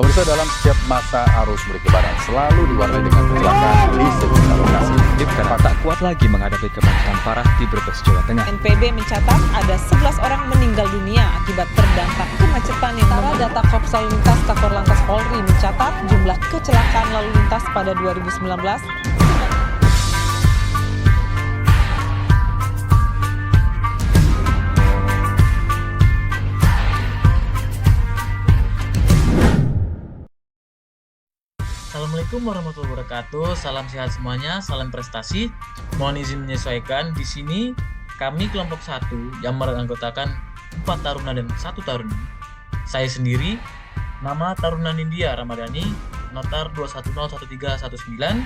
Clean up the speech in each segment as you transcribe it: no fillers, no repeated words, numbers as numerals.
Pemirsa, dalam setiap masa arus mudik lebaran selalu diwarnai dengan kecelakaan di sejumlah lokasi. Karena tak kuat lagi menghadapi kemacetan parah di Brebes, Jawa Tengah. NPB mencatat ada 11 orang meninggal dunia akibat terdampak kemacetan yang data Korps Lalu Lintas Kakor Lantas Polri mencatat jumlah kecelakaan lalu lintas pada 2019 Assalamualaikum warahmatullahi wabarakatuh. Salam sehat semuanya, salam prestasi. Mohon izin menyesuaikan, di sini kami kelompok 1 yang beranggotakan 4 taruna dan 1 taruni. Saya sendiri, nama Taruna Nindya Ramadhani, notar 2101319.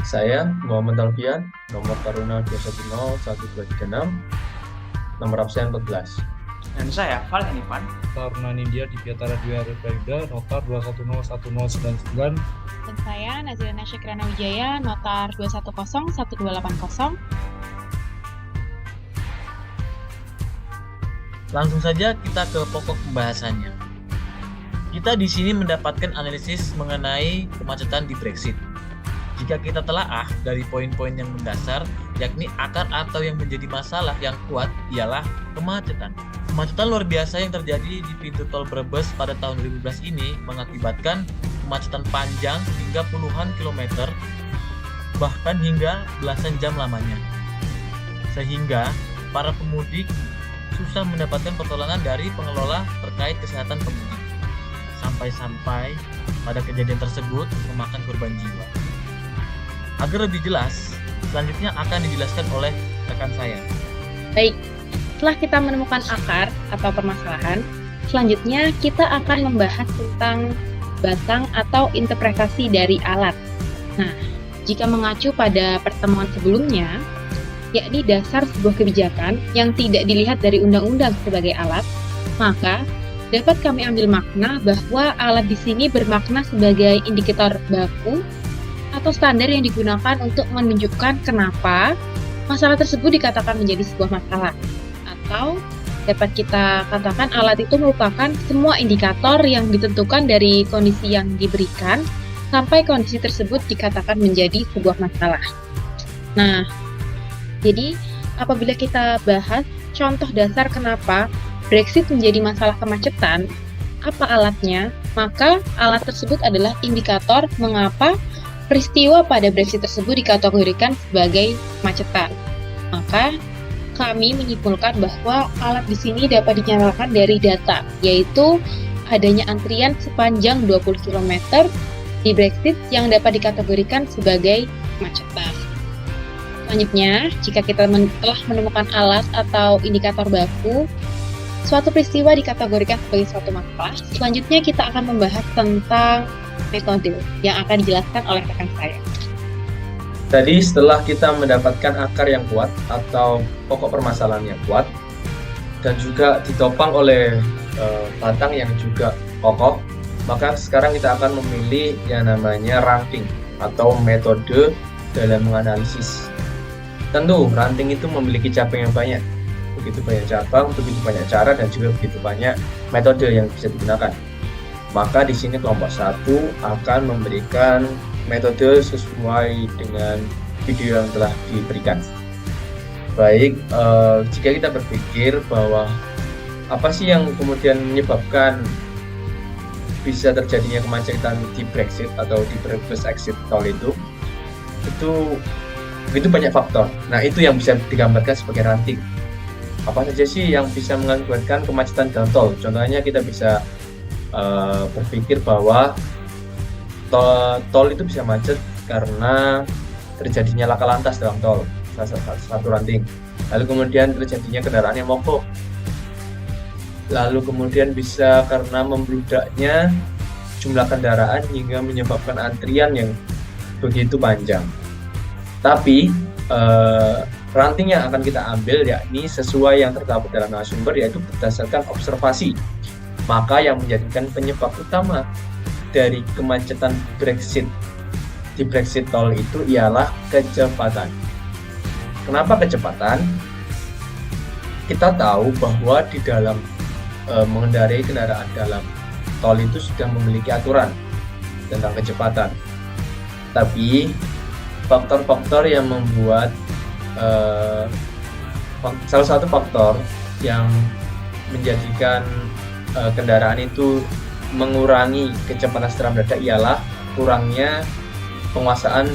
Saya Muhammad Alfian, nomor Taruna 2101236, nomor absen 14. Dan saya Valhan Ivan, Taruna Nindya di Piatara Dwi Arifraida, notar 2101099. Dan saya Nazirina Syekrana Wijaya, notar 2101280. Langsung saja kita ke pokok pembahasannya. Kita di sini mendapatkan analisis mengenai kemacetan di Brexit. Jika kita telaah dari poin-poin yang mendasar, yakni akar atau yang menjadi masalah yang kuat ialah kemacetan. Kemacetan luar biasa yang terjadi di pintu tol Brebes pada tahun 2012 ini mengakibatkan kemacetan panjang hingga puluhan kilometer, bahkan hingga belasan jam lamanya. Sehingga para pemudik susah mendapatkan pertolongan dari pengelola terkait kesehatan pemudik. Sampai-sampai pada kejadian tersebut memakan korban jiwa. Agar lebih jelas, selanjutnya akan dijelaskan oleh rekan saya. Baik, setelah kita menemukan akar atau permasalahan, selanjutnya kita akan membahas tentang batang atau interpretasi dari alat. Nah, jika mengacu pada pertemuan sebelumnya, yakni dasar sebuah kebijakan yang tidak dilihat dari undang-undang sebagai alat, maka dapat kami ambil makna bahwa alat di sini bermakna sebagai indikator baku atau standar yang digunakan untuk menunjukkan kenapa masalah tersebut dikatakan menjadi sebuah masalah. Atau dapat kita katakan alat itu merupakan semua indikator yang ditentukan dari kondisi yang diberikan sampai kondisi tersebut dikatakan menjadi sebuah masalah. Nah, jadi apabila kita bahas contoh dasar kenapa Brexit menjadi masalah kemacetan, apa alatnya? Maka alat tersebut adalah indikator mengapa peristiwa pada Brexit tersebut dikategorikan sebagai kemacetan. Maka kami menyimpulkan bahwa alat di sini dapat dinyatakan dari data, yaitu adanya antrian sepanjang 20 km di Brexit yang dapat dikategorikan sebagai kemacetan. Selanjutnya, jika kita telah menemukan alat atau indikator baku, suatu peristiwa dikategorikan sebagai suatu masalah. Selanjutnya kita akan membahas tentang metode yang akan dijelaskan oleh rekan saya. Tadi setelah kita mendapatkan akar yang kuat atau pokok permasalahan yang kuat dan juga ditopang oleh batang yang juga kokoh, maka sekarang kita akan memilih yang namanya ranting atau metode dalam menganalisis. Tentu ranting itu memiliki cabang yang banyak, begitu banyak cabang, begitu banyak cara, dan juga begitu banyak metode yang bisa digunakan. Maka di sini kelompok 1 akan memberikan metode sesuai dengan video yang telah diberikan. Baik, jika kita berpikir bahwa apa sih yang kemudian menyebabkan bisa terjadinya kemacetan di Brexit atau di Brebes exit tol itu begitu banyak faktor. Nah, itu yang bisa digambarkan sebagai ranting. Apa saja sih yang bisa mengakibatkan kemacetan dalam tol? Contohnya kita bisa berpikir bahwa tol itu bisa macet karena terjadinya laka lantas dalam tol, satu ranting. Lalu kemudian terjadinya kendaraan yang mogok. Lalu kemudian bisa karena membludaknya jumlah kendaraan hingga menyebabkan antrian yang begitu panjang. Tapi ranting yang akan kita ambil yakni sesuai yang terdapat dalam narasumber, yaitu berdasarkan observasi. Maka yang menjadikan penyebab utama dari kemacetan Brexit di Brexit tol itu ialah kecepatan. Kenapa kecepatan? Kita tahu bahwa di dalam mengendarai kendaraan dalam tol itu sudah memiliki aturan tentang kecepatan. Tapi faktor-faktor yang membuat salah satu faktor yang menjadikan kendaraan itu mengurangi kecepatan secara mendadak ialah kurangnya penguasaan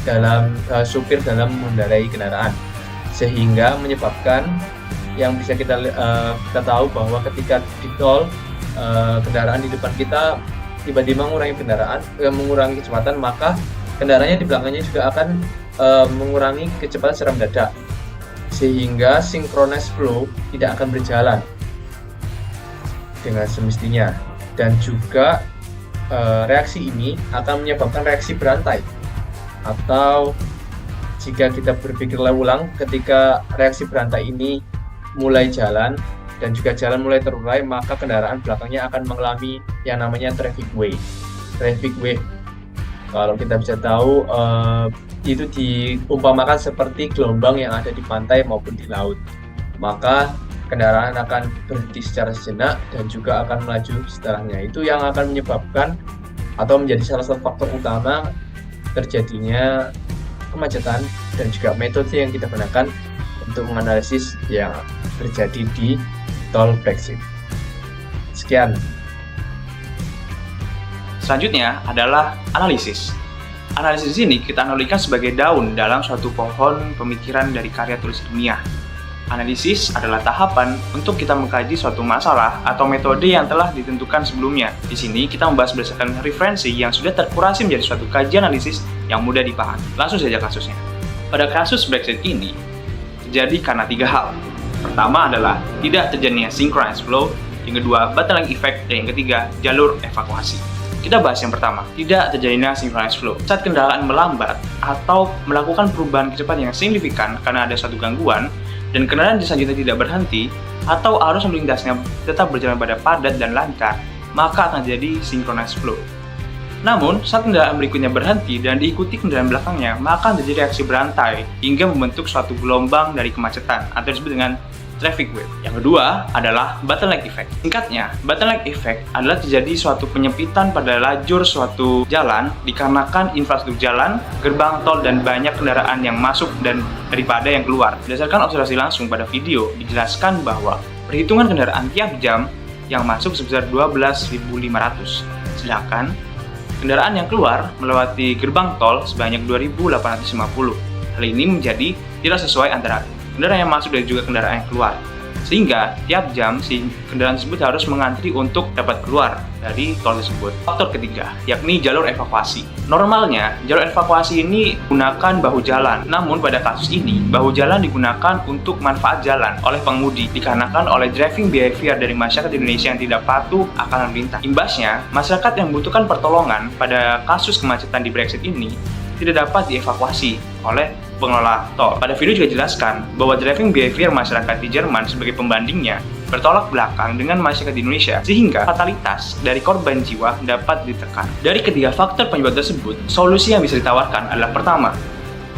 dalam supir dalam mengendarai kendaraan, sehingga menyebabkan yang bisa kita tahu bahwa ketika di tol kendaraan di depan kita tiba-tiba mengurangi kecepatan, maka kendaraannya di belakangnya juga akan mengurangi kecepatan secara mendadak, sehingga synchronous flow tidak akan berjalan dengan semestinya, dan juga reaksi ini akan menyebabkan reaksi berantai. Atau jika kita berpikir ulang, ketika reaksi berantai ini mulai jalan dan juga jalan mulai terurai, maka kendaraan belakangnya akan mengalami yang namanya traffic wave. Traffic wave, kalau kita bisa tahu, itu diumpamakan seperti gelombang yang ada di pantai maupun di laut. Maka kendaraan akan berhenti secara sejenak dan juga akan melaju setelahnya. Itu yang akan menyebabkan atau menjadi salah satu faktor utama terjadinya kemacetan, dan juga metode yang kita gunakan untuk menganalisis yang terjadi di tol Brexit. Sekian. Selanjutnya adalah analisis. Analisis ini kita analogikan sebagai daun dalam suatu pohon pemikiran dari karya tulis ilmiah. Analisis adalah tahapan untuk kita mengkaji suatu masalah atau metode yang telah ditentukan sebelumnya. Di sini kita membahas berdasarkan referensi yang sudah terkurasi menjadi suatu kajian analisis yang mudah dipahami. Langsung saja kasusnya. Pada kasus Brexit ini terjadi karena 3 hal. Pertama adalah tidak terjadinya synchronous flow, yang kedua bottleneck effect, dan yang ketiga jalur evakuasi. Kita bahas yang pertama, tidak terjadinya synchronous flow. Saat kendaraan melambat atau melakukan perubahan kecepatan yang signifikan karena ada suatu gangguan, dan kendaraan selanjutnya tidak berhenti, atau arus lalu lintasnya tetap berjalan pada padat dan lancar, maka akan terjadi synchronous flow. Namun, saat kendaraan berikutnya berhenti dan diikuti kendaraan belakangnya, maka akan terjadi reaksi berantai hingga membentuk suatu gelombang dari kemacetan atau disebut dengan traffic wave. Yang kedua adalah bottleneck effect. Singkatnya, bottleneck effect adalah terjadi suatu penyempitan pada lajur suatu jalan dikarenakan infrastruktur jalan, gerbang tol, dan banyak kendaraan yang masuk dan daripada yang keluar. Berdasarkan observasi langsung pada video, dijelaskan bahwa perhitungan kendaraan tiap jam yang masuk sebesar 12.500, sedangkan kendaraan yang keluar melewati gerbang tol sebanyak 2.850. Hal ini menjadi tidak sesuai antara kendaraan yang masuk dan juga kendaraan yang keluar, sehingga tiap jam si kendaraan tersebut harus mengantri untuk dapat keluar dari tol tersebut. Faktor ketiga, yakni jalur evakuasi. Normalnya, jalur evakuasi ini gunakan bahu jalan, namun pada kasus ini, bahu jalan digunakan untuk manfaat jalan oleh pengemudi, dikarenakan oleh driving behavior dari masyarakat Indonesia yang tidak patuh akan lalu lintas. Imbasnya, masyarakat yang membutuhkan pertolongan pada kasus kemacetan di Brexit ini tidak dapat dievakuasi oleh pengelola tol. Pada video juga jelaskan bahwa driving behavior masyarakat di Jerman sebagai pembandingnya bertolak belakang dengan masyarakat di Indonesia, sehingga fatalitas dari korban jiwa dapat ditekan. Dari ketiga faktor penyebab tersebut, solusi yang bisa ditawarkan adalah pertama,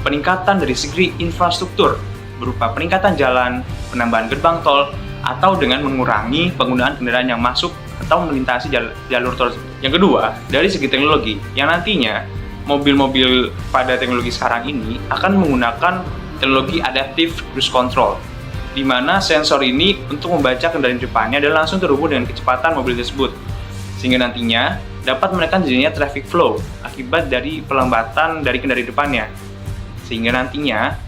peningkatan dari segi infrastruktur berupa peningkatan jalan, penambahan gerbang tol, atau dengan mengurangi penggunaan kendaraan yang masuk atau melintasi jalur tol tersebut. Yang kedua, dari segi teknologi, yang nantinya mobil-mobil pada teknologi sekarang ini akan menggunakan teknologi adaptive cruise control, di mana sensor ini untuk membaca kendaraan depannya dan langsung terhubung dengan kecepatan mobil tersebut, sehingga nantinya dapat menekan terjadinya traffic flow akibat dari pelambatan dari kendaraan depannya, sehingga nantinya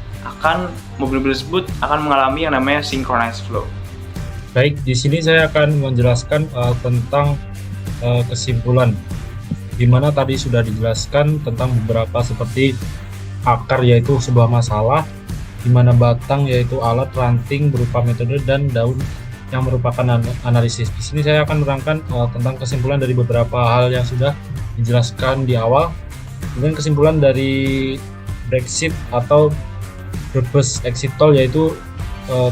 mobil-mobil tersebut akan mengalami yang namanya synchronous flow. Baik, di sini saya akan menjelaskan tentang kesimpulan, di mana tadi sudah dijelaskan tentang beberapa seperti akar yaitu sebuah masalah, di mana batang yaitu alat, ranting berupa metode, dan daun yang merupakan analisis. Di sini saya akan menerangkan tentang kesimpulan dari beberapa hal yang sudah dijelaskan di awal. Kemudian kesimpulan dari Brexit atau Brebes exit toll yaitu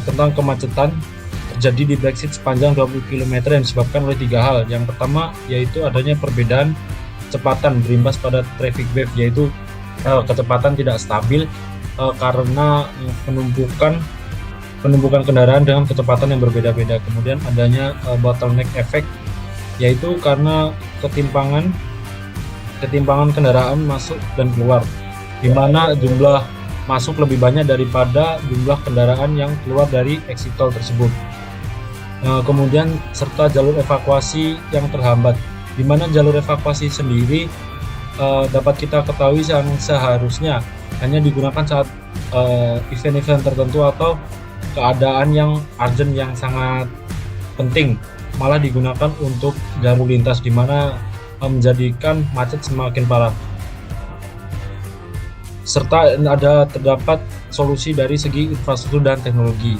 tentang kemacetan terjadi di Brexit sepanjang 20 km yang disebabkan oleh 3 hal. Yang pertama yaitu adanya perbedaan kecepatan berimbas pada traffic wave, yaitu kecepatan tidak stabil karena penumpukan kendaraan dengan kecepatan yang berbeda-beda. Kemudian adanya bottleneck effect yaitu karena ketimpangan kendaraan masuk dan keluar, di mana jumlah masuk lebih banyak daripada jumlah kendaraan yang keluar dari exit tol tersebut. Kemudian serta jalur evakuasi yang terhambat, di mana jalur evakuasi sendiri dapat kita ketahui yang seharusnya hanya digunakan saat event-event tertentu atau keadaan yang urgent yang sangat penting, malah digunakan untuk jalur lintas, di mana menjadikan macet semakin parah. Serta terdapat solusi dari segi infrastruktur dan teknologi.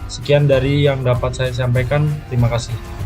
Sekian dari yang dapat saya sampaikan. Terima kasih.